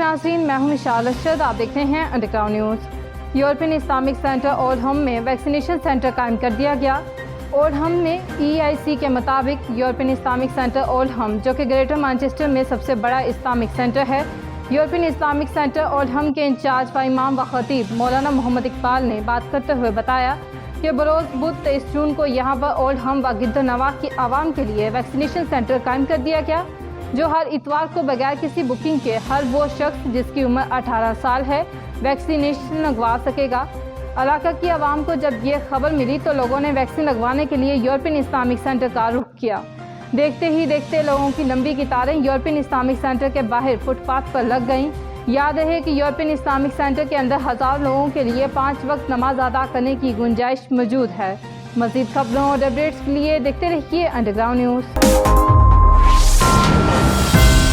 ناظرین، میں ہوں اشارت ارشد، آپ دیکھ رہے ہیں underground news. European Islamic centre اولڈہم میں ویکسینیشن سینٹر قائم کر دیا گیا۔ اولڈہم میں EIC کے مطابق یورپین اسلامک سینٹر اولڈہم، جو کہ گریٹر مانچسٹر میں سب سے بڑا اسلامک سینٹر ہے، یورپین اسلامک سینٹر اولڈہم کے انچارج و امام و خطیب مولانا محمد اقبال نے بات کرتے ہوئے بتایا کہ بروز بدھ 23 جون کو یہاں پر اولڈہم و گدر نواح کی عوام کے لیے ویکسینیشن سینٹر قائم کر دیا گیا، جو ہر اتوار کو بغیر کسی بکنگ کے ہر وہ شخص جس کی عمر 18 سال ہے ویکسینیشن لگوا سکے گا۔ علاقہ کی عوام کو جب یہ خبر ملی تو لوگوں نے ویکسین لگوانے کے لیے یورپین اسلامک سینٹر کا رخ کیا۔ دیکھتے ہی دیکھتے لوگوں کی لمبی قطاریں یورپین اسلامک سینٹر کے باہر فٹ پاتھ پر لگ گئیں۔ یاد رہے کہ یورپین اسلامک سینٹر کے اندر 1000 لوگوں کے لیے 5 وقت نماز ادا کرنے کی گنجائش موجود ہے۔ مزید خبروں اور اپڈیٹس کے لیے دیکھتے رہیے انڈرگراؤنڈ نیوز۔